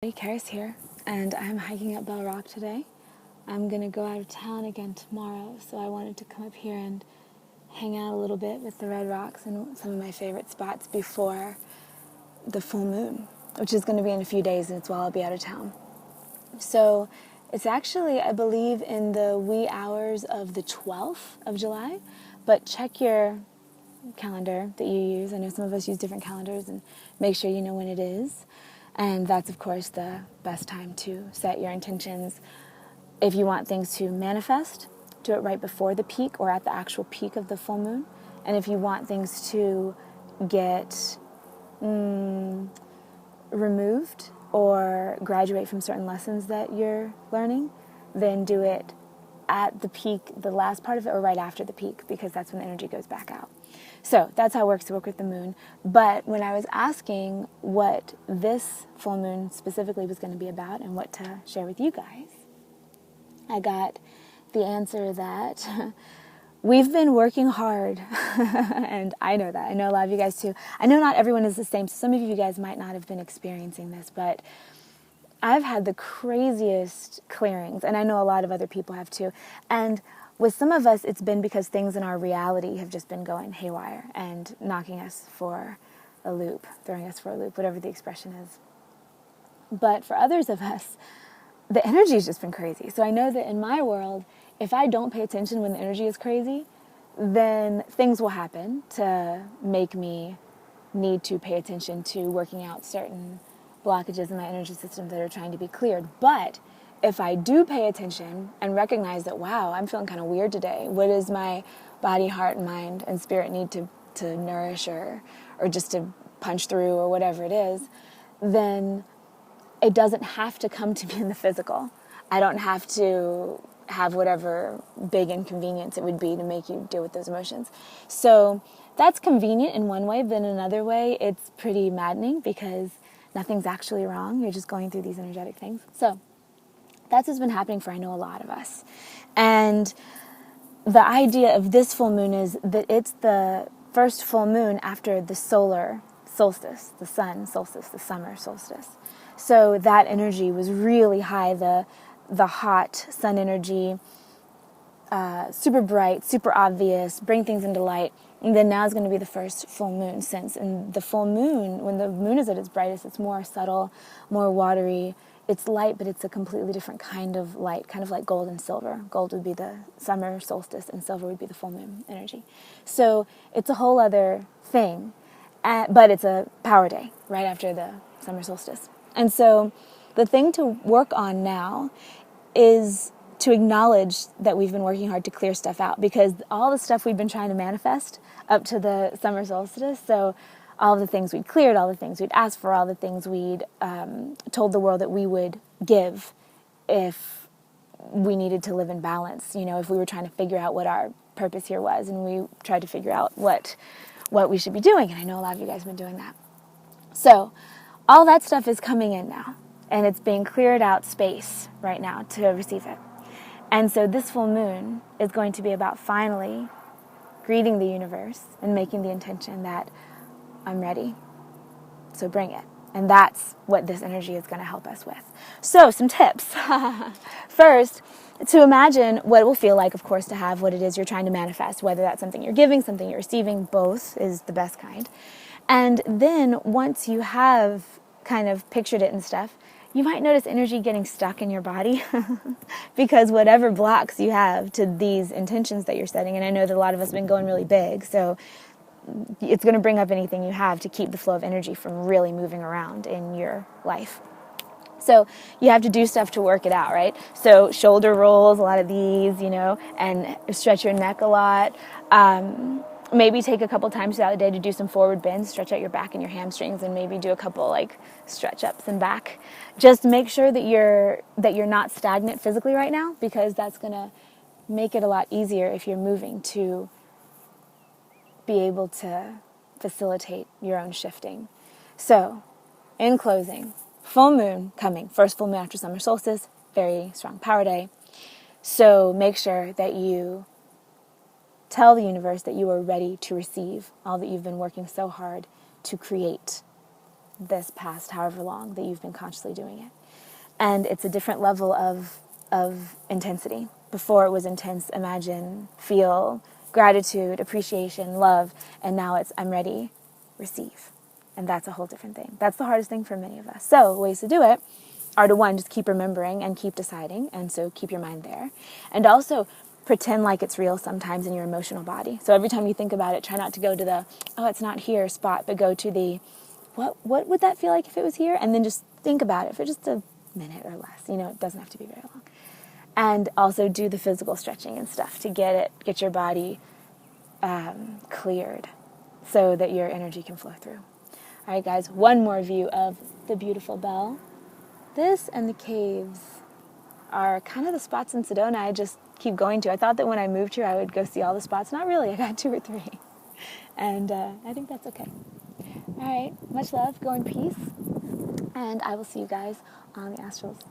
Karis here, and I'm hiking up Bell Rock today. I'm going to go out of town again tomorrow, so I wanted to come up here and hang out a little bit with the red rocks and some of my favorite spots before the full moon, which is going to be in a few days, and it's while I'll be out of town. So it's actually, I believe, in the wee hours of the 12th of July, but check your calendar that you use. I know some of us use different calendars, and make sure you know when it is. And that's, of course, the best time to set your intentions. If you want things to manifest, do it right before the peak or at the actual peak of the full moon. And if you want things to get removed or graduate from certain lessons that you're learning, then do it at the peak, the last part of it, or right after the peak, because that's when the energy goes back out. So that's how it works to work with the moon. But when I was asking what this full moon specifically was going to be about and what to share with you guys, I got the answer that we've been working hard. And I know that. I know a lot of you guys too. I know not everyone is the same. So some of you guys might not have been experiencing this, but I've had the craziest clearings, and I know a lot of other people have too. And with some of us, it's been because things in our reality have just been going haywire and knocking us for a loop, throwing us for a loop, whatever the expression is. But for others of us, the energy has just been crazy. So I know that in my world, if I don't pay attention when the energy is crazy, then things will happen to make me need to pay attention to working out certain blockages in my energy system that are trying to be cleared. But if I do pay attention and recognize that, wow, I'm feeling kind of weird today. What does my body, heart, mind, and spirit need to nourish or just to punch through or whatever it is, then it doesn't have to come to me in the physical. I don't have to have whatever big inconvenience it would be to make you deal with those emotions. So that's convenient in one way, but in another way, it's pretty maddening because nothing's actually wrong. You're just going through these energetic things. So that's what's been happening for, I know, a lot of us. And the idea of this full moon is that it's the first full moon after the solar solstice, the sun solstice, the summer solstice. So that energy was really high, the hot sun energy, super bright, super obvious, bring things into light. And then now is going to be the first full moon since. And the full moon, when the moon is at its brightest, it's more subtle, more watery. It's light, but it's a completely different kind of light, kind of like gold and silver. Gold would be the summer solstice, and silver would be the full moon energy. So it's a whole other thing, but it's a power day right after the summer solstice. And so the thing to work on now is to acknowledge that we've been working hard to clear stuff out, because all the stuff we've been trying to manifest up to the summer solstice, so all the things we'd cleared, all the things we'd asked for, all the things we'd told the world that we would give if we needed to live in balance, if we were trying to figure out what our purpose here was, and we tried to figure out what we should be doing, and I know a lot of you guys have been doing that. So all that stuff is coming in now, and it's being cleared out space right now to receive it. And so this full moon is going to be about finally greeting the universe and making the intention that I'm ready, so bring it. And that's what this energy is going to help us with. So some tips. First, to imagine what it will feel like, of course, to have what it is you're trying to manifest, whether that's something you're giving, something you're receiving, both is the best kind. And then once you have kind of pictured it and stuff, you might notice energy getting stuck in your body because whatever blocks you have to these intentions that you're setting, and I know that a lot of us have been going really big, so it's going to bring up anything you have to keep the flow of energy from really moving around in your life. So you have to do stuff to work it out, right? So shoulder rolls, a lot of these, and stretch your neck a lot. Maybe take a couple times throughout the day to do some forward bends, stretch out your back and your hamstrings, and maybe do a couple stretch ups and back. Just make sure that you're not stagnant physically right now, because that's going to make it a lot easier if you're moving to be able to facilitate your own shifting. So, in closing, full moon coming, first full moon after summer solstice, very strong power day. So make sure that you tell the universe that you are ready to receive all that you've been working so hard to create this past however long that you've been consciously doing it. And it's a different level of intensity. Before it was intense, imagine, feel, gratitude, appreciation, love, and now it's I'm ready, receive. And that's a whole different thing. That's the hardest thing for many of us. So ways to do it are to, one, just keep remembering and keep deciding, and so keep your mind there. And also pretend like it's real sometimes in your emotional body. So every time you think about it, try not to go to the, oh, it's not here spot, but go to the, what would that feel like if it was here? And then just think about it for just a minute or less. It doesn't have to be very long. And also do the physical stretching and stuff to get your body cleared so that your energy can flow through. All right, guys, one more view of the beautiful bell. This and the caves are kind of the spots in Sedona I just keep going to. I thought that when I moved here I would go see all the spots. Not really. I got 2 or 3. And I think that's okay. All right, much love. Go in peace. And I will see you guys on the astrals.